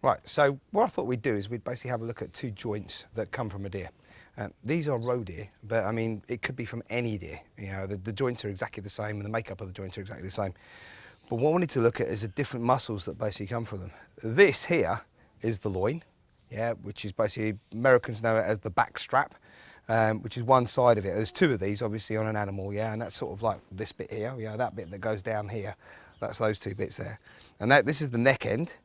Right, so what I thought we'd do is we'd basically have a look at two joints that come from a deer. These are roe deer, but I mean, it could be from any deer. You know, the joints are exactly the same and the makeup of the joints are exactly the same. But what I wanted to look at is the different muscles that basically come from them. This here is the loin, yeah, which is basically, Americans know it as the back strap, which is one side of it. There's two of these obviously on an animal, yeah, and that's sort of like this bit here, yeah, that bit that goes down here, that's those two bits there. And this is the neck end,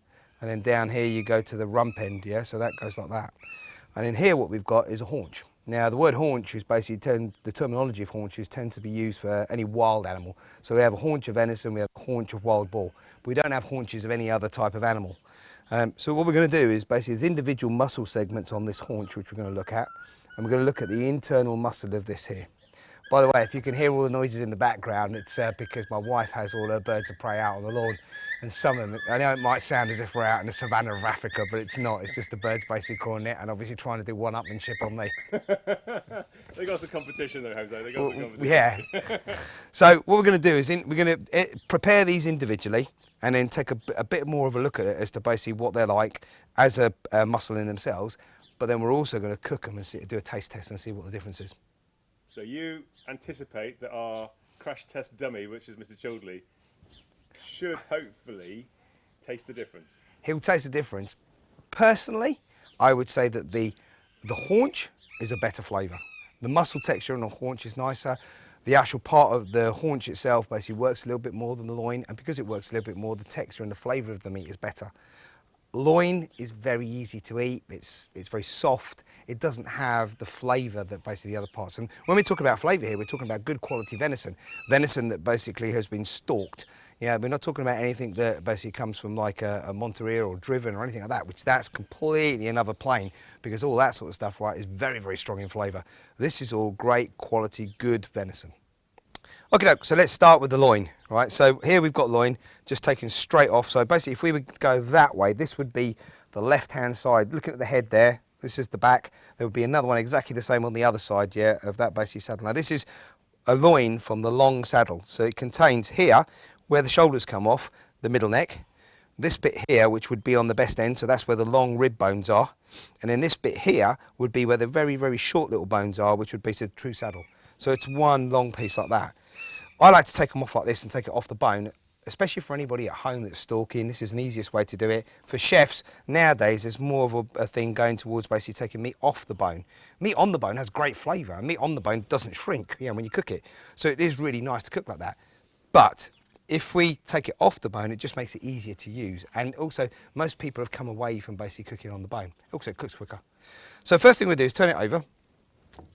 and then down here you go to the rump end, yeah, so that goes like that. And in here what we've got is a haunch. Now the word haunch is basically, the terminology of haunches tends to be used for any wild animal. So we have a haunch of venison, we have a haunch of wild boar. We don't have haunches of any other type of animal. So what we're going to do is basically there's individual muscle segments on this haunch which we're going to look at. And we're going to look at the internal muscle of this here. By the way, if you can hear all the noises in the background, it's because my wife has all her birds of prey out on the lawn. And some of them, I know it might sound as if we're out in the savannah of Africa, but it's not. It's just the birds basically calling it and obviously trying to do one-upmanship on me. They got some competition though, Jose. They got some competition. Yeah. So what we're going to do is we're going to prepare these individually and then take a bit more of a look at it as to basically what they're like as a muscle in themselves. But then we're also going to cook them and do a taste test and see what the difference is. So you anticipate that our crash test dummy, which is Mr. Childerley, should hopefully taste the difference. He'll taste the difference. Personally, I would say that the haunch is a better flavour. The muscle texture on the haunch is nicer. The actual part of the haunch itself basically works a little bit more than the loin, and because it works a little bit more, the texture and the flavour of the meat is better. Loin is very easy to eat, it's very soft, it doesn't have the flavour that basically the other parts. And when we talk about flavour here, we're talking about good quality venison. Venison that basically has been stalked. Yeah, we're not talking about anything that basically comes from like a Monterey or driven or anything like that, which that's completely another plane, because all that sort of stuff, right, is very, very strong in flavour. This is all great quality, good venison. Okay, so let's start with the loin, right? So here we've got loin just taken straight off. So basically if we would go that way, this would be the left-hand side. Looking at the head there, this is the back. There would be another one exactly the same on the other side, yeah, of that basically saddle. Now this is a loin from the long saddle. So it contains here, where the shoulders come off, the middle neck. This bit here, which would be on the best end, so that's where the long rib bones are. And then this bit here would be where the very, very short little bones are, which would be the true saddle. So it's one long piece like that. I like to take them off like this and take it off the bone, especially for anybody at home that's stalking. This is an easiest way to do it. For chefs, nowadays, there's more of a thing going towards basically taking meat off the bone. Meat on the bone has great flavour, and meat on the bone doesn't shrink, you know, when you cook it. So it is really nice to cook like that. But if we take it off the bone, it just makes it easier to use. And also, most people have come away from basically cooking on the bone. Also, it cooks quicker. So first thing we do is turn it over,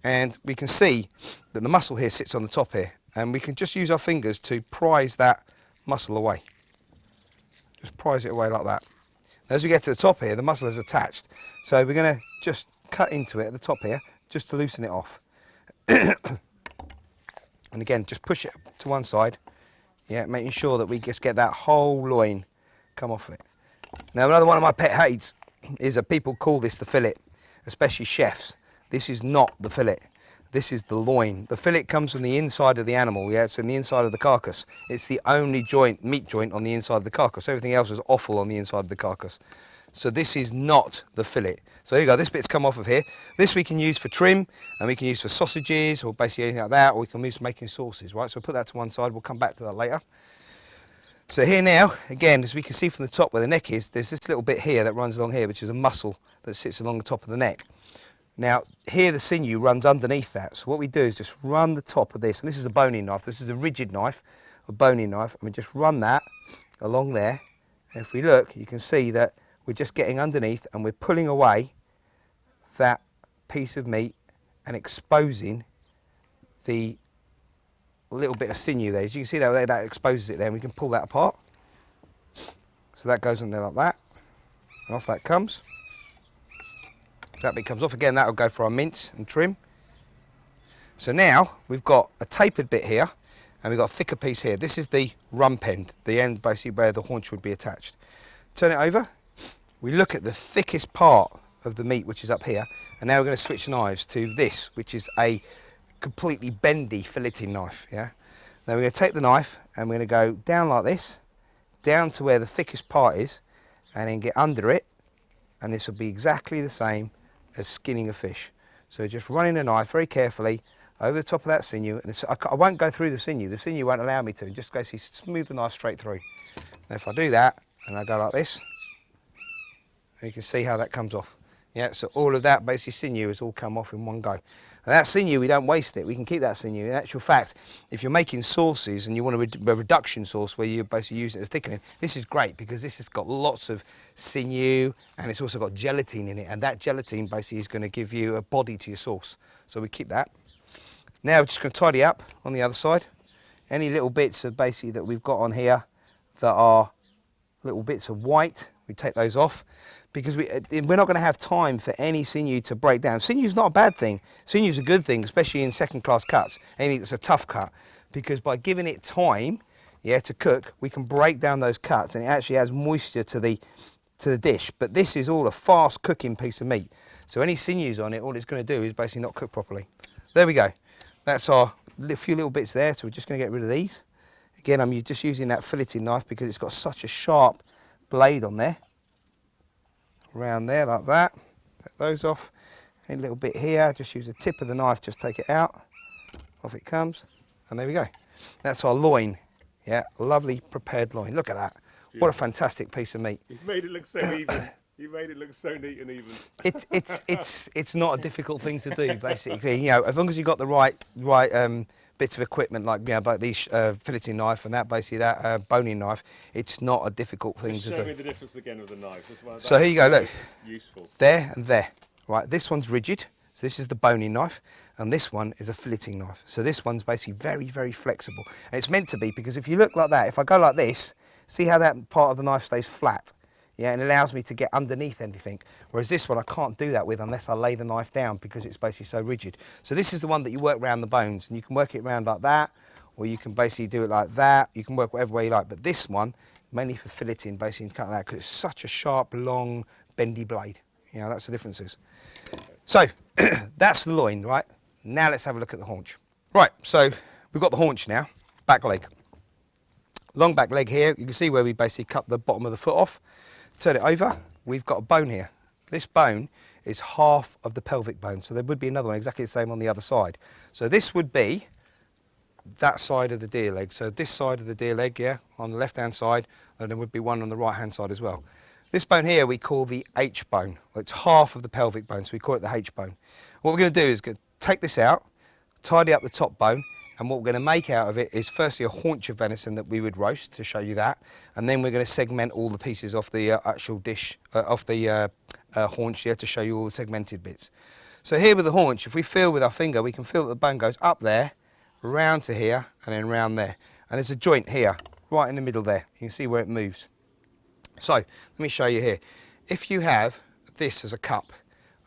and we can see that the muscle here sits on the top here. And we can just use our fingers to prise that muscle away. Just prise it away like that. As we get to the top here, the muscle is attached. So we're going to just cut into it at the top here, just to loosen it off. And again, just push it to one side. Yeah, making sure that we just get that whole loin come off it. Now, another one of my pet hates is that people call this the fillet, especially chefs. This is not the fillet. This is the loin. The fillet comes from the inside of the animal, yeah, it's in the inside of the carcass. It's the only joint, meat joint on the inside of the carcass. Everything else is offal on the inside of the carcass. So this is not the fillet. So here you go, this bit's come off of here. This we can use for trim, and we can use for sausages, or basically anything like that, or we can use for making sauces, right? So we'll put that to one side, we'll come back to that later. So here now, again, as we can see from the top where the neck is, there's this little bit here that runs along here, which is a muscle that sits along the top of the neck. Now, here the sinew runs underneath that. So what we do is just run the top of this, and this is a boning knife. This is a rigid knife, a boning knife, and we just run that along there. And if we look, you can see that we're just getting underneath and we're pulling away that piece of meat and exposing the little bit of sinew there. As you can see that exposes it there, and we can pull that apart. So that goes on there like that, and off that comes. That bit comes off again, that will go for our mince and trim. So now we've got a tapered bit here, and we've got a thicker piece here. This is the rump end, the end basically where the haunch would be attached. Turn it over, we look at the thickest part of the meat, which is up here, and now we're going to switch knives to this, which is a completely bendy filleting knife. Yeah. Now we're going to take the knife and we're going to go down like this, down to where the thickest part is, and then get under it and this will be exactly the same as skinning a fish. So just running a knife very carefully over the top of that sinew, and I won't go through the sinew won't allow me to, just go smooth the knife straight through. Now if I do that, and I go like this, you can see how that comes off. Yeah, so all of that basically sinew has all come off in one go. And that sinew, we don't waste it, we can keep that sinew. In actual fact, if you're making sauces and you want a reduction sauce where you basically use it as thickening, this is great because this has got lots of sinew and it's also got gelatin in it, and that gelatin basically is going to give you a body to your sauce. So we keep that. Now we're just going to tidy up on the other side. Any little bits of basically that we've got on here that are little bits of white, we take those off, because we're not going to have time for any sinew to break down. Sinew's not a bad thing. Sinew's a good thing, especially in second-class cuts, anything that's a tough cut, because by giving it time, yeah, to cook, we can break down those cuts, and it actually adds moisture to the dish. But this is all a fast cooking piece of meat, so any sinews on it, all it's going to do is basically not cook properly. There we go. That's our few little bits there, so we're just going to get rid of these. Again, I'm just using that filleting knife because it's got such a sharp blade on there. Around there like that. Take those off. A little bit here, just use the tip of the knife, just take it out. Off it comes. And there we go. That's our loin. Yeah, lovely prepared loin. Look at that. Beautiful. What a fantastic piece of meat. You've made it look so even. You made it look so neat and even. It's not a difficult thing to do, basically. You know, as long as you've got the right bits of equipment, like, you know, like these filleting knife and that, basically that boning knife, it's not a difficult thing to do. Show me the difference again with the knives. So here you go, look. Useful. There and there. Right, this one's rigid, so this is the boning knife, and this one is a filleting knife. So this one's basically very, very flexible. And it's meant to be, because if you look like that, if I go like this, see how that part of the knife stays flat? Yeah, and it allows me to get underneath anything. Whereas this one I can't do that with unless I lay the knife down because it's basically so rigid. So this is the one that you work around the bones, and you can work it around like that, or you can basically do it like that. You can work whatever way you like, but this one, mainly for filleting, basically cut that because it's such a sharp, long, bendy blade. You know, that's the differences. So that's the loin, right? Now let's have a look at the haunch. Right, so we've got the haunch now, back leg. Long back leg here, you can see where we basically cut the bottom of the foot off. Turn it over, we've got a bone here. This bone is half of the pelvic bone, so there would be another one exactly the same on the other side. So this would be that side of the deer leg. So this side of the deer leg, yeah, on the left-hand side, and there would be one on the right-hand side as well. This bone here we call the H bone. Well, it's half of the pelvic bone, so we call it the H bone. What we're going to do is take this out, tidy up the top bone, and what we're going to make out of it is firstly a haunch of venison that we would roast, to show you that, and then we're going to segment all the pieces off the actual dish, off the haunch here, to show you all the segmented bits. So here with the haunch, if we feel with our finger, we can feel that the bone goes up there, round to here, and then round there. And there's a joint here, right in the middle there. You can see where it moves. So let me show you here. If you have this as a cup,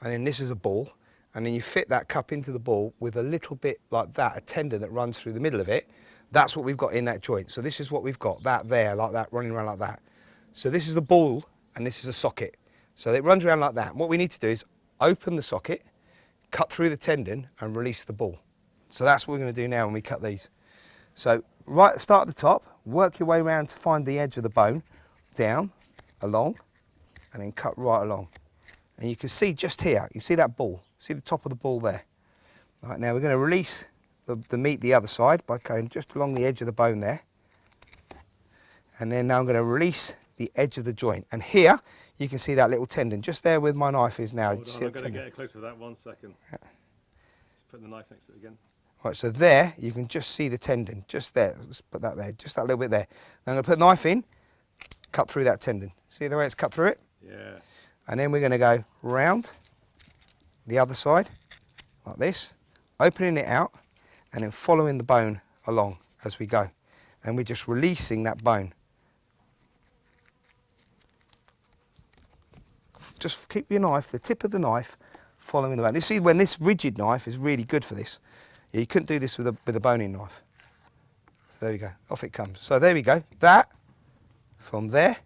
and then this is a ball, and then you fit that cup into the ball with a little bit like that, a tendon that runs through the middle of it, that's what we've got in that joint. So this is what we've got, that there, like that, running around like that. So this is the ball, and this is a socket. So it runs around like that. And what we need to do is open the socket, cut through the tendon, and release the ball. So that's what we're going to do now when we cut these. So right, start at the top, work your way around to find the edge of the bone, down, along, and then cut right along. And you can see just here, you see that ball, see the top of the ball there. Right, now we're going to release the meat the other side by going just along the edge of the bone there. And then now I'm going to release the edge of the joint. And here, you can see that little tendon, just there where my knife is now. I'm going to get closer to that 1 second. Yeah. Put the knife next to it again. Right, so there, you can just see the tendon, just there. Let's put that there, just that little bit there. Now I'm going to put the knife in, cut through that tendon. See the way it's cut through it? Yeah. And then we're going to go round the other side, like this, opening it out, and then following the bone along as we go. And we're just releasing that bone. Just keep your knife, the tip of the knife, following the bone. You see, when this rigid knife is really good for this. Yeah, you couldn't do this with a boning knife. So there we go, off it comes. So there we go, that, from there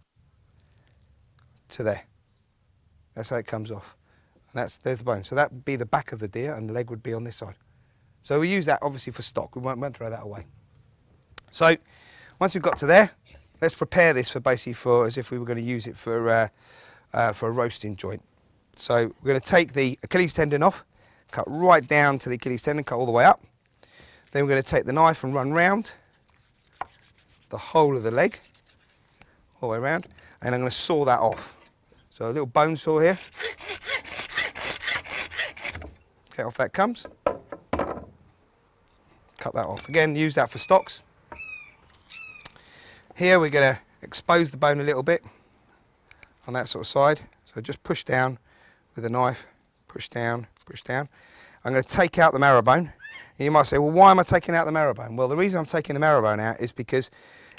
to there. That's how it comes off. And there's the bone. So that would be the back of the deer, and the leg would be on this side. So we use that obviously for stock. We won't throw that away. So once we've got to there, let's prepare this for basically as if we were going to use it for for a roasting joint. So we're going to take the Achilles tendon off, cut right down to the Achilles tendon, cut all the way up. Then we're going to take the knife and run round the whole of the leg, all the way around, and I'm going to saw that off. So a little bone saw here. Okay, off that comes. Cut that off. Again, use that for stocks. Here we're going to expose the bone a little bit on that sort of side. So just push down with a knife, push down, push down. I'm going to take out the marrow bone. And you might say, well, why am I taking out the marrow bone? Well, the reason I'm taking the marrow bone out is because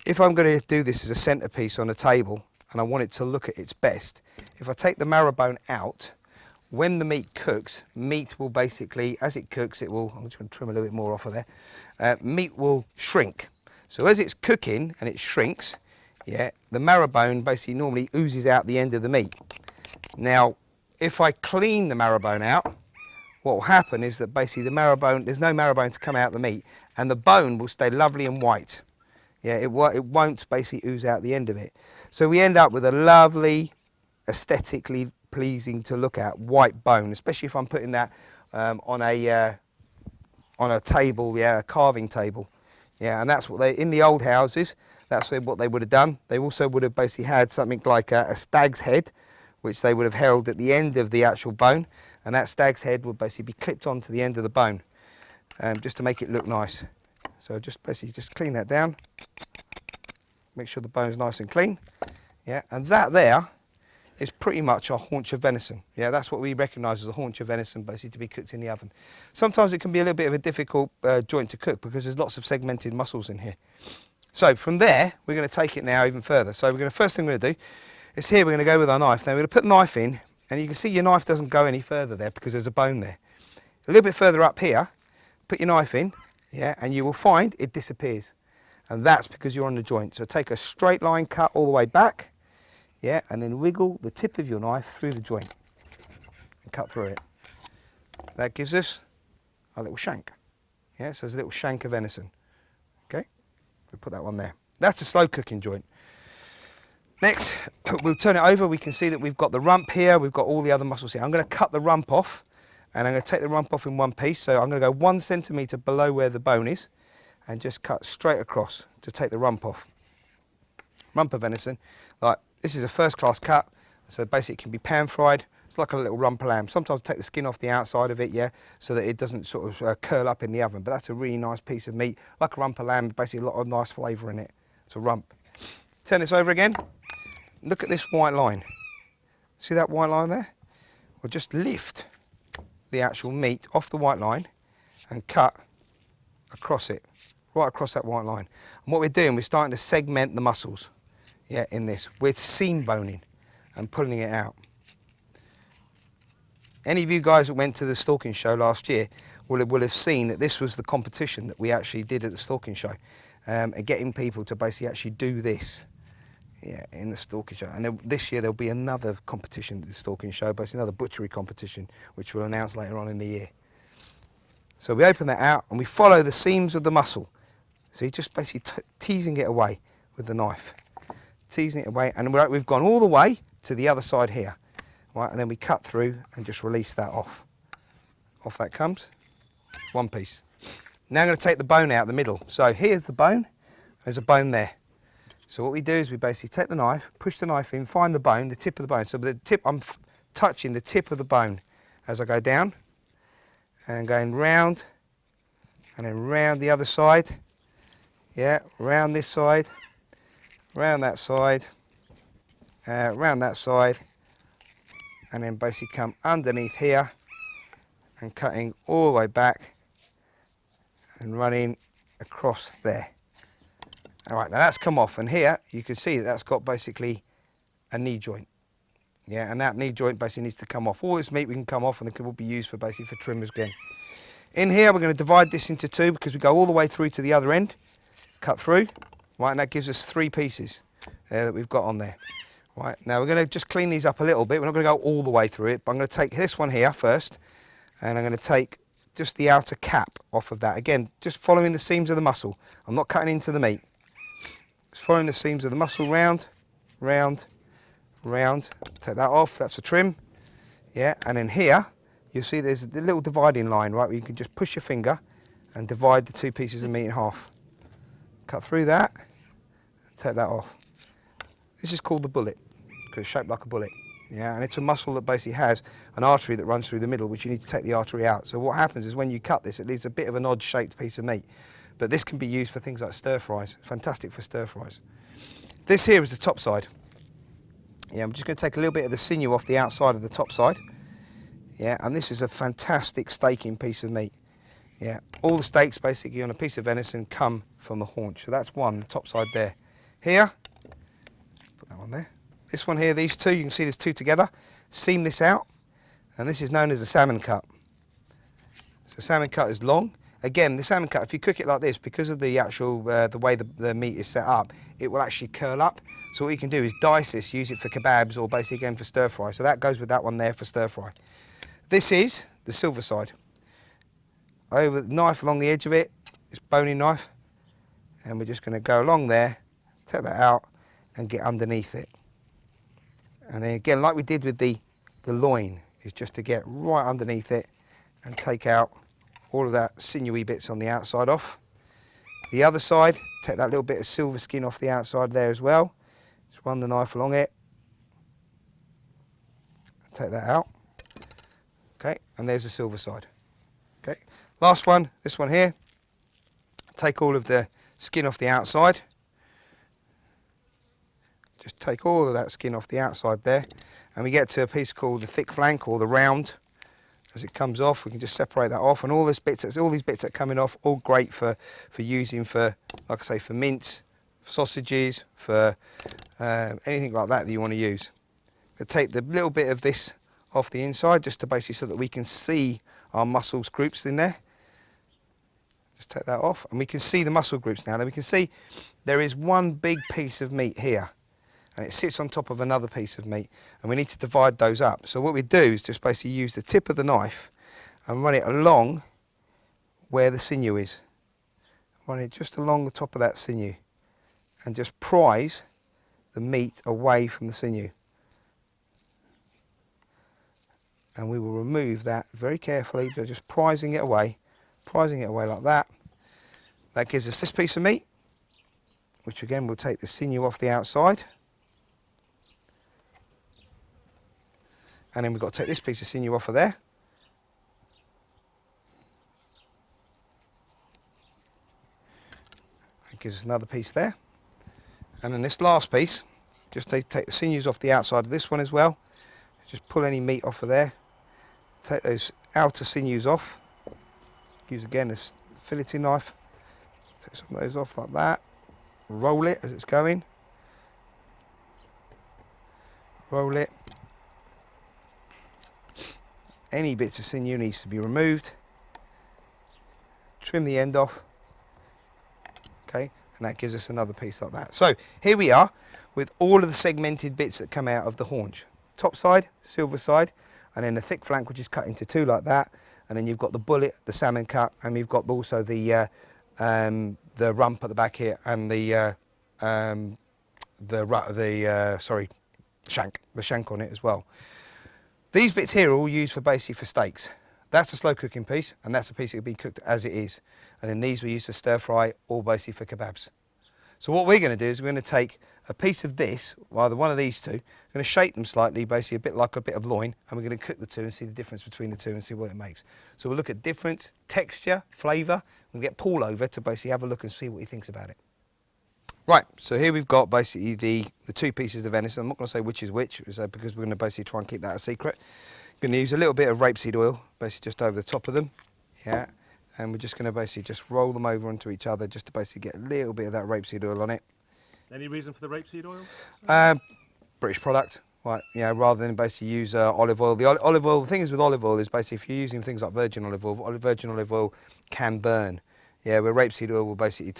if I'm going to do this as a centerpiece on a table and I want it to look at its best, if I take the marrow bone out, when the meat cooks, meat will basically, as it cooks, it will, I'm just going to trim a little bit more off of there, meat will shrink. So as it's cooking and it shrinks, yeah, the marrow bone basically normally oozes out the end of the meat. Now, if I clean the marrow bone out, what will happen is that basically the marrow bone, there's no marrow bone to come out of the meat, and the bone will stay lovely and white. Yeah, it won't basically ooze out the end of it. So we end up with a lovely, aesthetically pleasing to look at white bone, especially if I'm putting that on a table, yeah, a carving table. Yeah, and that's what they, in the old houses, that's what they would have done. They also would have basically had something like a stag's head, which they would have held at the end of the actual bone, and that stag's head would basically be clipped onto the end of the bone, just to make it look nice. So just basically just clean that down, make sure the bone's nice and clean. Yeah, and that there is pretty much our haunch of venison. Yeah, that's what we recognise as a haunch of venison, basically to be cooked in the oven. Sometimes it can be a little bit of a difficult joint to cook because there's lots of segmented muscles in here. So from there, we're going to take it now even further. So first thing we're going to do is here we're going to go with our knife. Now we're going to put the knife in, and you can see your knife doesn't go any further there because there's a bone there. A little bit further up here, put your knife in, yeah, and you will find it disappears. And that's because you're on the joint. So take a straight line cut all the way back, yeah, and then wiggle the tip of your knife through the joint and cut through it. That gives us a little shank. Yeah, so there's a little shank of venison. Okay, we'll put that one there. That's a slow cooking joint. Next, we'll turn it over. We can see that we've got the rump here, we've got all the other muscles here. I'm going to cut the rump off, and I'm going to take the rump off in one piece. So I'm going to go 1 centimetre below where the bone is and just cut straight across to take the rump off. Rump of venison, like this is a first class cut, so basically it can be pan fried. It's like a little rump of lamb. Sometimes take the skin off the outside of it, yeah, so that it doesn't sort of curl up in the oven. But that's a really nice piece of meat, like a rump of lamb, basically a lot of nice flavour in it. It's a rump. Turn this over again. Look at this white line. See that white line there? We'll just lift the actual meat off the white line and cut across it, right across that white line. And what we're doing, we're starting to segment the muscles, yeah, in this. We're seam boning and pulling it out. Any of you guys that went to the stalking show last year will have seen that this was the competition that we actually did at the stalking show, and getting people to basically actually do this. Yeah, in the stalking show. And this year there'll be another competition at the stalking show, basically another butchery competition, which we'll announce later on in the year. So we open that out and we follow the seams of the muscle. So you're just basically teasing it away with the knife. Teasing it away, and we've gone all the way to the other side here. Right, and then we cut through and just release that off. Off that comes, one piece. Now I'm going to take the bone out the middle. So here's the bone, there's a bone there. So what we do is we basically take the knife, push the knife in, find the bone, the tip of the bone. So the tip, I'm touching the tip of the bone as I go down, and going round, and then round the other side. Yeah, round this side, round that side, round that side, and then basically come underneath here and cutting all the way back and running across there. All right, now that's come off, and here you can see that that's got basically a knee joint. Yeah, and that knee joint basically needs to come off. All this meat we can come off, and it will be used for basically for trimmers again. In here we're going to divide this into two because we go all the way through to the other end, cut through, right, and that gives us 3 pieces that we've got on there. Right, now we're going to just clean these up a little bit. We're not going to go all the way through it, but I'm going to take this one here first, and I'm going to take just the outer cap off of that. Again, just following the seams of the muscle. I'm not cutting into the meat. Just following the seams of the muscle round, round, round, take that off, that's a trim. Yeah, and then here, you'll see there's a little dividing line, right, where you can just push your finger and divide the 2 pieces of meat in half. Cut through that, take that off. This is called the bullet, because it's shaped like a bullet. Yeah, and it's a muscle that basically has an artery that runs through the middle, which you need to take the artery out. So what happens is when you cut this, it leaves a bit of an odd shaped piece of meat. But this can be used for things like stir fries. Fantastic for stir fries. This here is the top side. Yeah, I'm just going to take a little bit of the sinew off the outside of the top side. Yeah, and this is a fantastic staking piece of meat. Yeah, all the steaks basically on a piece of venison come from the haunch. So that's one, the top side there. Here, put that one there. This one here, these two, you can see there's 2 together. Seam this out, and this is known as a salmon cut. So salmon cut is long. Again, the salmon cut, if you cook it like this, because of the actual, the way the meat is set up, it will actually curl up. So what you can do is dice this, use it for kebabs or basically again for stir fry. So that goes with that one there for stir fry. This is the silver side. Over the knife along the edge of it, it's bony knife. And we're just going to go along there, take that out and get underneath it. And then again, like we did with the loin, is just to get right underneath it and take out all of that sinewy bits on the outside off. The other side, take that little bit of silver skin off the outside there as well. Just run the knife along it. Take that out. Okay, and there's the silver side. Okay, last one, this one here. Take all of the skin off the outside. Just take all of that skin off the outside there, and we get to a piece called the thick flank or the round. As it comes off, we can just separate that off, and all these bits that are coming off, all great for using for, like I say, for mince, for sausages, for anything like that you want to use. But take the little bit of this off the inside, just to basically so that we can see our muscles groups in there. Just take that off, and we can see the muscle groups now. Then we can see there is one big piece of meat here, and it sits on top of another piece of meat, and we need to divide those up. So what we do is just basically use the tip of the knife and run it along where the sinew is. Run it just along the top of that sinew and just prise the meat away from the sinew. And we will remove that very carefully by just prising it away like that. That gives us this piece of meat, which again we'll take the sinew off the outside. And then we've got to take this piece of sinew off of there. That gives us another piece there. And then this last piece, just take the sinews off the outside of this one as well. Just pull any meat off of there. Take those outer sinews off. Use again this filleting knife. Take some of those off like that. Roll it as it's going. Roll it. Any bits of sinew needs to be removed. Trim the end off. Okay, and that gives us another piece like that. So here we are with all of the segmented bits that come out of the haunch. Top side, silver side, and then the thick flank, which is cut into 2 like that. And then you've got the bullet, the salmon cut, and we've got also the rump at the back here, and the shank on it as well. These bits here are all used for basically for steaks. That's a slow cooking piece, and that's a piece that can be cooked as it is. And then these we use for stir fry or basically for kebabs. So what we're going to do is we're going to take a piece of this, either one of these two, we're going to shape them slightly, basically a bit like a bit of loin, and we're going to cook the two and see the difference between the two and see what it makes. So we'll look at difference, texture, flavour. We'll get Paul over to basically have a look and see what he thinks about it. Right, so here we've got basically the 2 pieces of venison. I'm not going to say which is which, because we're going to basically try and keep that a secret. Going to use a little bit of rapeseed oil, basically just over the top of them. Yeah, and we're just going to basically just roll them over onto each other just to basically get a little bit of that rapeseed oil on it. Any reason for the rapeseed oil? British product, right? Yeah, rather than basically use olive oil. The olive oil, the thing is with olive oil is basically if you're using things like virgin olive oil can burn. Yeah, where rapeseed oil will basically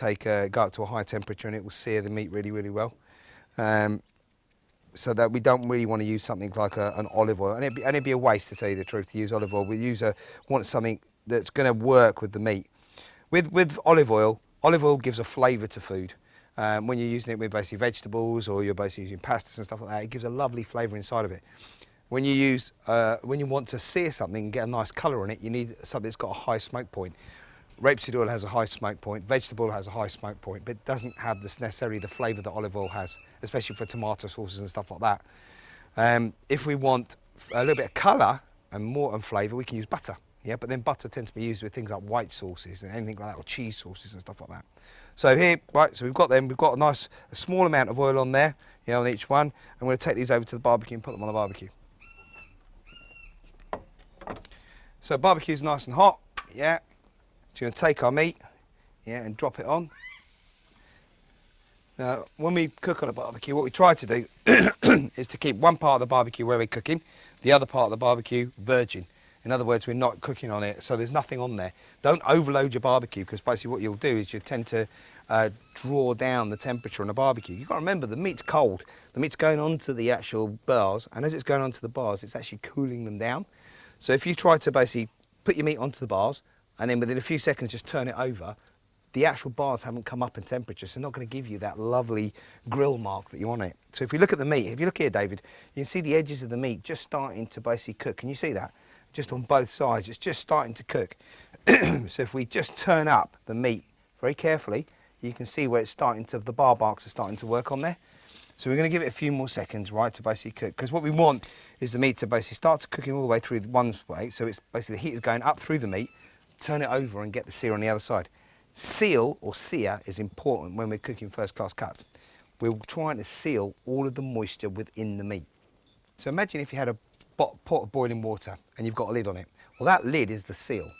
go up to a high temperature and it will sear the meat really, really well. So that we don't really want to use something like an olive oil, and it'd be a waste, to tell you the truth, to use olive oil. We want something that's going to work with the meat. With olive oil gives a flavour to food, when you're using it with basically vegetables or you're basically using pastas and stuff like that, it gives a lovely flavour inside of it. When you want to sear something and get a nice colour on it, you need something that's got a high smoke point. Rapeseed oil has a high smoke point, vegetable oil has a high smoke point, but it doesn't have necessarily the flavour that olive oil has, especially for tomato sauces and stuff like that. If we want a little bit of colour and flavour, we can use butter. Yeah, but then butter tends to be used with things like white sauces and anything like that, or cheese sauces and stuff like that. So here, right, so we've got them. We've got a small amount of oil on there, on each one. I'm going to take these over to the barbecue and put them on the barbecue. So barbecue's nice and hot, yeah. So we're going to take our meat, and drop it on. Now, when we cook on a barbecue, what we try to do is to keep one part of the barbecue where we're cooking, the other part of the barbecue virgin. In other words, we're not cooking on it, so there's nothing on there. Don't overload your barbecue, because basically what you'll do is you tend to draw down the temperature on the barbecue. You've got to remember, the meat's cold. The meat's going onto the actual bars, and as it's going onto the bars, it's actually cooling them down. So if you try to basically put your meat onto the bars, and then within a few seconds just turn it over, the actual bars haven't come up in temperature, so they're not going to give you that lovely grill mark that you want it. So if you look at the meat, if you look here, David, you can see the edges of the meat just starting to basically cook. Can you see that? Just on both sides, it's just starting to cook. So if we just turn up the meat very carefully, you can see where it's starting to, the bar marks are starting to work on there. So we're going to give it a few more seconds, right, to basically cook. Because what we want is the meat to basically start to cooking all the way through one way. So it's basically the heat is going up through the meat, turn it over and get the sear on the other side. Seal or sear is important when we're cooking first class cuts. We're trying to seal all of the moisture within the meat. So imagine if you had a pot of boiling water and you've got a lid on it. Well, that lid is the seal.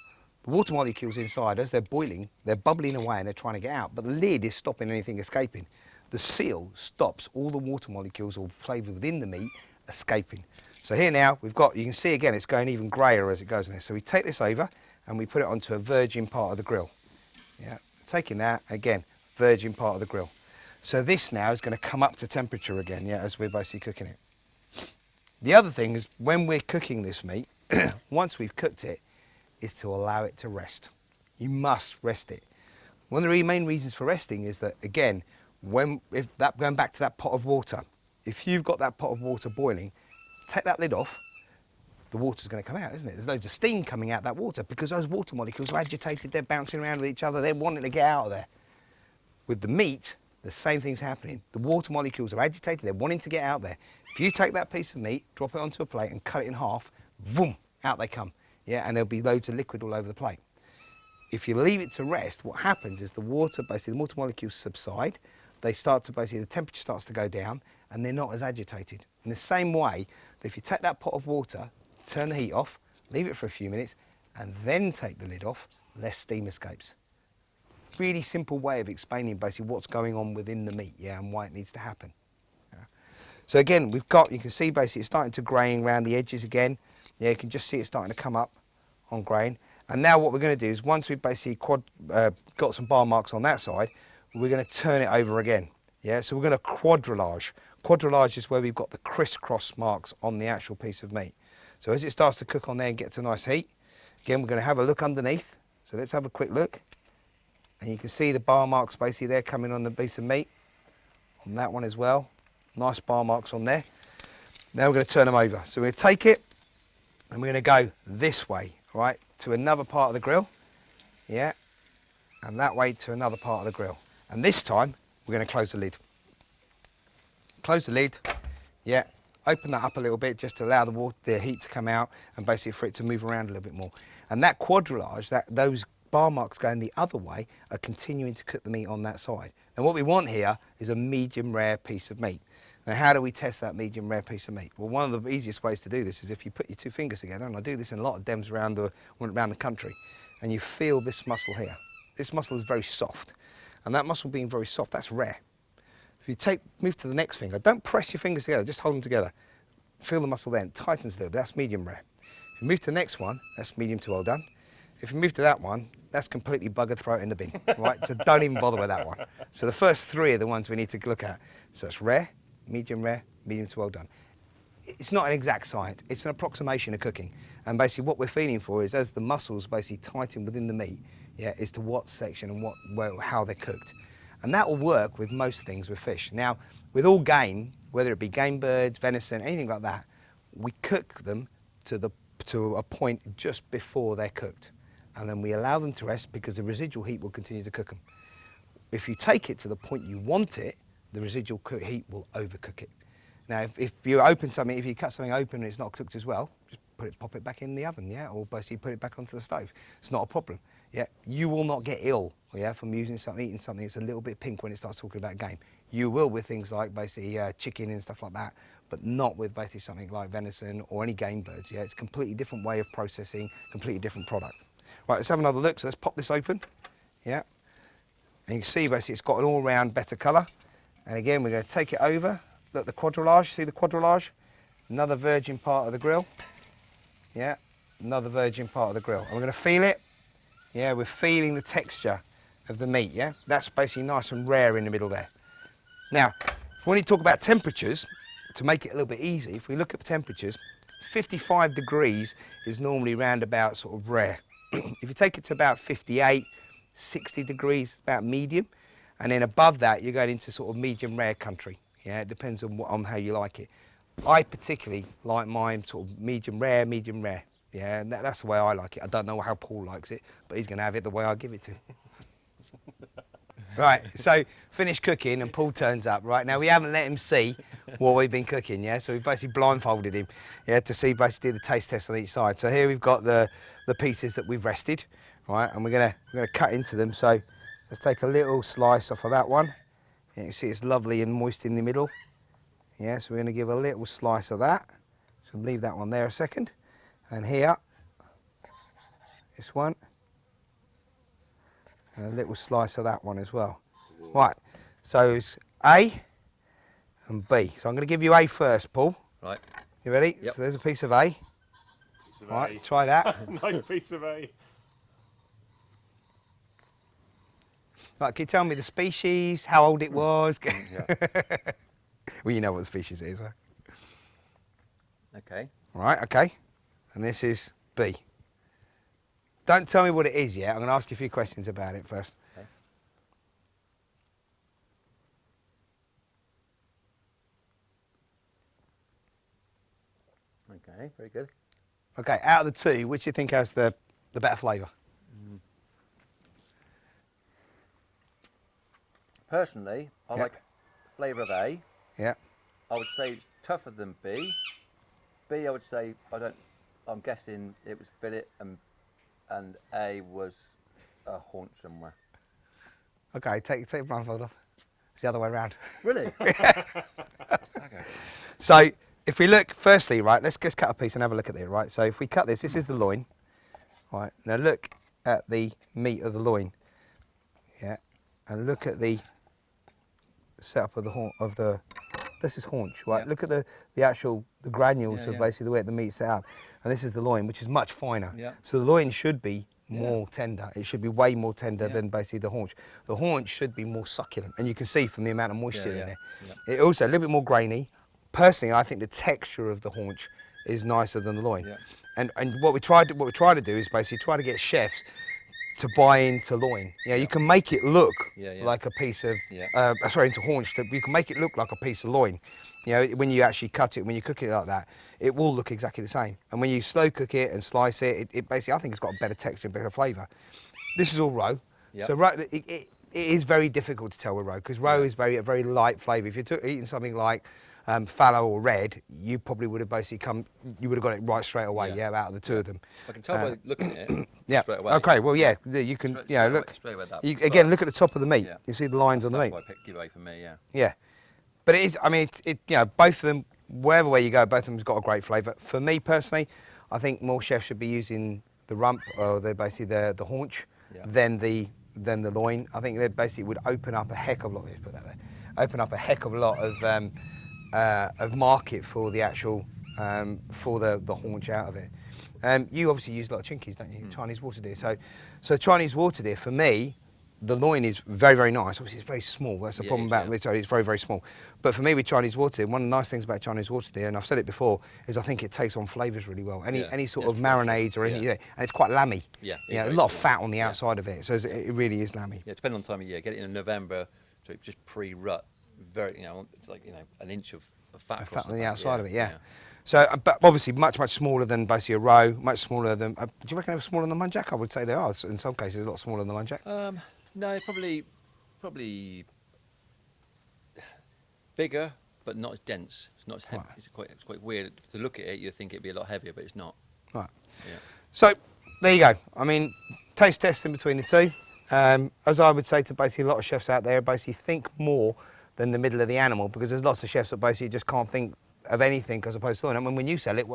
The water molecules inside, as they're boiling, they're bubbling away and they're trying to get out, but the lid is stopping anything escaping. The seal stops all the water molecules or flavour within the meat escaping. So here now, we've got, you can see again, it's going even greyer as it goes in there. So we take this over and we put it onto a virgin part of the grill. Yeah, taking that, again, virgin part of the grill. So this now is going to come up to temperature again, as we're basically cooking it. The other thing is, when we're cooking this meat, once we've cooked it, is to allow it to rest. You must rest it. One of the main reasons for resting is that, again, going back to that pot of water, if you've got that pot of water boiling, take that lid off, the water's going to come out, isn't it? There's loads of steam coming out that water because those water molecules are agitated, they're bouncing around with each other, they're wanting to get out of there. With the meat, the same thing's happening. The water molecules are agitated, they're wanting to get out there. If you take that piece of meat, drop it onto a plate and cut it in half, boom, out they come. And there'll be loads of liquid all over the plate. If you leave it to rest, what happens is the water molecules subside, they start to the temperature starts to go down and they're not as agitated. In the same way, that if you take that pot of water, turn the heat off, leave it for a few minutes, and then take the lid off, less steam escapes. Really simple way of explaining basically what's going on within the meat, and why it needs to happen. So again, you can see basically it's starting to grain around the edges again. You can just see it starting to come up on grain. And now what we're going to do is, once we've basically got some bar marks on that side, we're going to turn it over again. So we're going to quadrillage. Quadrillage is where we've got the crisscross marks on the actual piece of meat. So as it starts to cook on there and get to nice heat, again, we're going to have a look underneath. So let's have a quick look. And you can see the bar marks basically there coming on the piece of meat. On that one as well. Nice bar marks on there. Now we're going to turn them over. So we're going to take it and we're going to go this way, right, to another part of the grill. And that way to another part of the grill. And this time we're going to close the lid. Close the lid. Open that up a little bit just to allow the heat to come out and basically for it to move around a little bit more. And that quadrillage, those bar marks going the other way, are continuing to cook the meat on that side. And what we want here is a medium rare piece of meat. Now, how do we test that medium rare piece of meat? Well, one of the easiest ways to do this is if you put your two fingers together, and I do this in a lot of dems around the country, and you feel this muscle here. This muscle is very soft, and that muscle being very soft, that's rare. If you move to the next finger, don't press your fingers together, just hold them together. Feel the muscle then, tightens a little bit, that's medium rare. If you move to the next one, that's medium to well done. If you move to that one, that's completely buggered, throw it in the bin, right? So don't even bother with that one. So the first three are the ones we need to look at. So that's rare, medium to well done. It's not an exact science, it's an approximation of cooking. And basically what we're feeling for is, as the muscles basically tighten within the meat, as to what section and how they're cooked. And that will work with most things with fish. Now, with all game, whether it be game birds, venison, anything like that, we cook them to a point just before they're cooked. And then we allow them to rest because the residual heat will continue to cook them. If you take it to the point you want it, the residual heat will overcook it. Now, if you open something, if you cut something open and it's not cooked as well, just pop it back in the oven, yeah, or basically put it back onto the stove. It's not a problem, yeah. You will not get ill, yeah, from eating something that's a little bit pink when it starts talking about game. You will with things like basically chicken and stuff like that, but not with basically something like venison or any game birds, yeah. It's a completely different way of processing, completely different product. Right, let's have another look. So let's pop this open, yeah. And you can see basically it's got an all-round better colour. And again, we're going to take it over. Look, the quadrillage, see the quadrillage? Another virgin part of the grill. Yeah, another virgin part of the grill. And we're going to feel it. Yeah, we're feeling the texture of the meat, yeah? That's basically nice and rare in the middle there. Now, when you talk about temperatures, to make it a little bit easy, if we look at temperatures, 55 degrees is normally round about sort of rare. If you take it to about 58, 60 degrees, about medium. And then above that, you're going into sort of medium rare country. Yeah, it depends on how you like it. I particularly like mine sort of medium rare, medium rare. Yeah, and that's the way I like it. I don't know how Paul likes it, but he's going to have it the way I give it to him. Right, so finished cooking and Paul turns up. Right, now we haven't let him see what we've been cooking, yeah? So we've basically blindfolded him, yeah, to see basically the taste test on each side. So here we've got the pieces that we've rested, right, and we're gonna cut into them. So let's take a little slice off of that one. You can see it's lovely and moist in the middle. Yeah, so we're going to give a little slice of that. So leave that one there a second. And here, this one. And a little slice of that one as well. Right, so it's A and B. So I'm going to give you A first, Paul. Right. You ready? Yep. So there's a piece of A. Piece of Right, A. try that. Nice piece of A. Right, can you tell me the species, how old it was? Yeah. Well, you know what the species is, huh? Okay. Right, okay. And this is B. Don't tell me what it is yet. I'm going to ask you a few questions about it first. Okay, very good. Okay, out of the two, which do you think has the better flavour? Personally, I like flavour of A. Yeah. I would say it's tougher than B. B, I would say, I'm guessing it was fillet and A was a haunch somewhere. Okay, take the blindfold off. It's the other way around. Really? Okay. So if we look, firstly, right, let's just cut a piece and have a look at it, right? So if we cut this is the loin. Right, now look at the meat of the loin. Yeah, and look at the setup of this is haunch, right? Yeah. Look at the actual granules of yeah. basically the way the meat's set up. And this is the loin, which is much finer. Yeah. So the loin should be more tender. It should be way more tender than basically the haunch. The haunch should be more succulent, and you can see from the amount of moisture in there. Yeah. It also a little bit more grainy. Personally, I think the texture of the haunch is nicer than the loin. Yeah. And what we try to do is basically try to get chefs to buy into loin. You know, you can make it look like a piece of, into haunch. You can make it look like a piece of loin. You know, when you actually cut it, when you cook it like that, it will look exactly the same. And when you slow cook it and slice it, it basically, I think it's got a better texture and better flavour. This is all roe. Yep. So roe, it is very difficult to tell with roe because roe is a very light flavour. If you're eating something like fallow or red, you probably would have basically you would have got it right straight away, out of the two of them. I can tell by looking at it straight away. Okay, well, you can, look. Straight away that. Again, look at the top of the meat. Yeah. You see the lines on the meat. That's why give away for me, yeah. Yeah. But it is, I mean, both of them, wherever way you go, both of them has got a great flavour. For me personally, I think more chefs should be using the rump or basically the haunch than the loin. I think they basically would open up a heck of a lot. Let's put that there. Open up a heck of a lot of market for the actual for the haunch out of it. You obviously use a lot of chinkies, don't you? Chinese water deer. So Chinese water deer for me, the loin is very, very nice. Obviously, it's very small. That's the problem about it. It's very, very small. But for me, with Chinese water deer, one of the nice things about Chinese water deer, and I've said it before, is I think it takes on flavours really well. Any sort of marinades or anything, and it's quite lammy. Yeah. A lot of fat on the outside of it, so it really is lammy. Yeah, depending on the time of year. Get it in November, So it's just pre-rut, very, it's like an inch of fat A across fat on the back, outside of it, yeah. So, but obviously much smaller than basically a roe, much smaller than. Do you reckon they're smaller than the muntjac? I would say they are. In some cases, a lot smaller than the muntjac. No, probably bigger, but not as dense. It's not as heavy. Right. It's quite weird to look at it. You think it'd be a lot heavier, but it's not. Right. Yeah. So there you go. I mean, taste testing between the two. As I would say to basically a lot of chefs out there, basically think more than the middle of the animal, because there's lots of chefs that basically just can't think of anything as opposed to loin. I mean, when you sell it,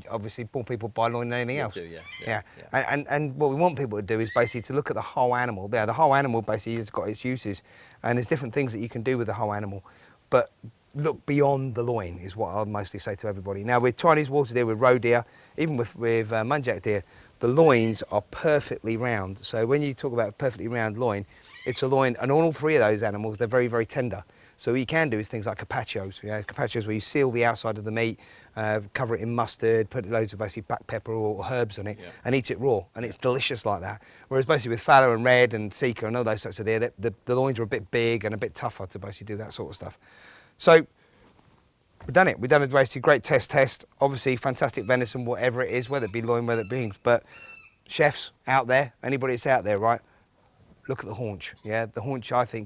obviously more people buy loin than anything else. Do, Yeah. And what we want people to do is basically to look at the whole animal. Yeah, the whole animal basically has got its uses, and there's different things that you can do with the whole animal. But look beyond the loin is what I'd mostly say to everybody. Now with Chinese water deer, with roe deer, even with muntjac deer, the loins are perfectly round. So when you talk about a perfectly round loin, it's a loin, and all three of those animals, they're very, very tender. So what you can do is things like carpaccios. Carpaccios where you seal the outside of the meat, cover it in mustard, put loads of basically black pepper or herbs on it, and eat it raw, and it's delicious like that. Whereas basically with fallow and red and sika and all those sorts of deer, the loins are a bit big and a bit tougher to basically do that sort of stuff. So we've done it. We've done a basically great test. Obviously fantastic venison, whatever it is, whether it be loin, whether it be wings. But chefs out there, anybody that's out there, right? Look at the haunch. Yeah, the haunch I think